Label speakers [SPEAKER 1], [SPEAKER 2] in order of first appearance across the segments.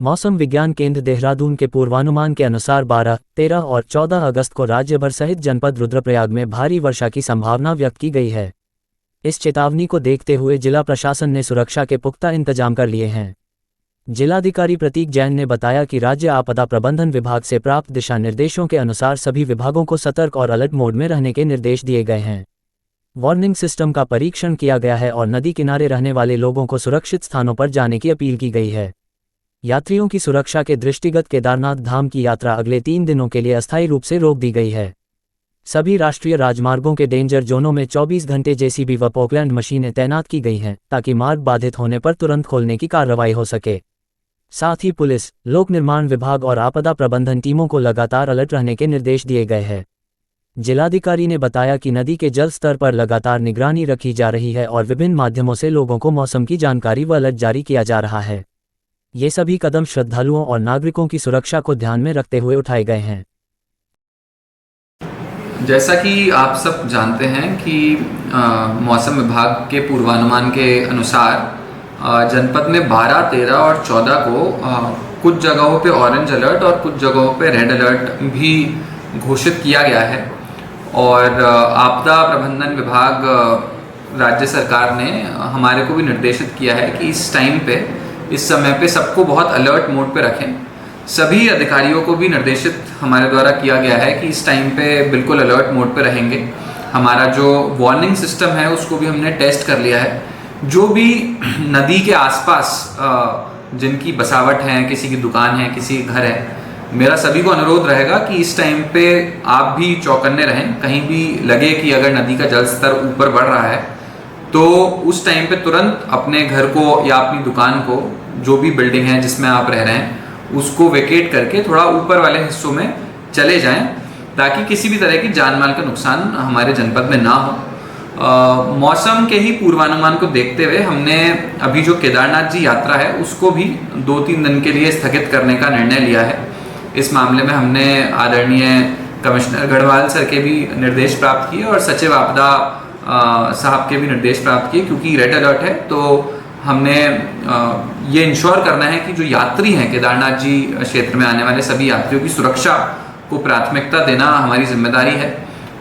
[SPEAKER 1] मौसम विज्ञान केंद्र देहरादून के पूर्वानुमान के अनुसार 12, 13 और 14 अगस्त को राज्य भर सहित जनपद रुद्रप्रयाग में भारी वर्षा की संभावना व्यक्त की गई है। इस चेतावनी को देखते हुए जिला प्रशासन ने सुरक्षा के पुख्ता इंतजाम कर लिए हैं। जिलाधिकारी प्रतीक जैन ने बताया कि राज्य आपदा प्रबंधन विभाग से प्राप्त दिशा निर्देशों के अनुसार सभी विभागों को सतर्क और अलर्ट मोड में रहने के निर्देश दिए गए हैं। वार्निंग सिस्टम का परीक्षण किया गया है और नदी किनारे रहने वाले लोगों को सुरक्षित स्थानों पर जाने की अपील की गई है। यात्रियों की सुरक्षा के दृष्टिगत केदारनाथ धाम की यात्रा अगले 3 दिनों के लिए अस्थायी रूप से रोक दी गई है। सभी राष्ट्रीय राजमार्गों के डेंजर जोनों में 24 घंटे जेसीबी व पोकलैंड मशीनें तैनात की गई हैं ताकि मार्ग बाधित होने पर तुरंत खोलने की कार्रवाई हो सके। साथ ही पुलिस, लोक निर्माण विभाग और आपदा प्रबंधन टीमों को लगातार अलर्ट रहने के निर्देश दिए गए हैं। जिलाधिकारी ने बताया कि नदी के जल स्तर पर लगातार निगरानी रखी जा रही है और विभिन्न माध्यमों से लोगों को मौसम की जानकारी व अलर्ट जारी किया जा रहा है। ये सभी कदम श्रद्धालुओं और नागरिकों की सुरक्षा को ध्यान में रखते हुए उठाए गए हैं।
[SPEAKER 2] जैसा कि आप सब जानते हैं कि मौसम विभाग के पूर्वानुमान के अनुसार जनपद में 12, 13 और 14 को कुछ जगहों पे ऑरेंज अलर्ट और कुछ जगहों पे रेड अलर्ट भी घोषित किया गया है। और आपदा प्रबंधन विभाग राज्य सरकार ने हमारे को भी निर्देशित किया है कि इस समय पे सबको बहुत अलर्ट मोड पे रखें। सभी अधिकारियों को भी निर्देशित हमारे द्वारा किया गया है कि इस टाइम पे बिल्कुल अलर्ट मोड पे रहेंगे। हमारा जो वार्निंग सिस्टम है उसको भी हमने टेस्ट कर लिया है। जो भी नदी के आसपास जिनकी बसावट है, किसी की दुकान है, किसी के घर है, मेरा सभी को अनुरोध रहेगा कि इस टाइम पे आप भी चौकन्ने रहें। कहीं भी लगे कि अगर नदी का जल स्तर ऊपर बढ़ रहा है तो उस टाइम पे तुरंत अपने घर को या अपनी दुकान को, जो भी बिल्डिंग है जिसमें आप रह रहे हैं, उसको वेकेट करके थोड़ा ऊपर वाले हिस्सों में चले जाएं ताकि किसी भी तरह की जान माल का नुकसान हमारे जनपद में ना हो। मौसम के ही पूर्वानुमान को देखते हुए हमने अभी जो केदारनाथ जी यात्रा है उसको भी 2-3 दिन के लिए स्थगित करने का निर्णय लिया है। इस मामले में हमने आदरणीय कमिश्नर गढ़वाल सर के भी निर्देश प्राप्त किए और सचिव आपदा साहब के भी निर्देश प्राप्त किए। क्योंकि रेड अलर्ट है तो हमने ये इंश्योर करना है कि जो यात्री हैं केदारनाथ जी क्षेत्र में आने वाले सभी यात्रियों की सुरक्षा को प्राथमिकता देना हमारी जिम्मेदारी है।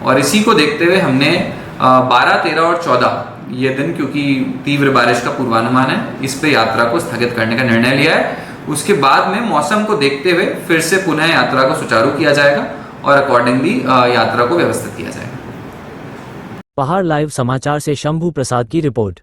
[SPEAKER 2] और इसी को देखते हुए हमने 12, 13 और 14 ये दिन, क्योंकि तीव्र बारिश का पूर्वानुमान है, इस पे यात्रा को स्थगित करने का निर्णय लिया है। उसके बाद में मौसम को देखते हुए फिर से पुनः यात्रा को सुचारू किया जाएगा और अकॉर्डिंगली यात्रा को व्यवस्थित किया जाएगा।
[SPEAKER 1] पहाड़ लाइव समाचार से शंभू प्रसाद की रिपोर्ट।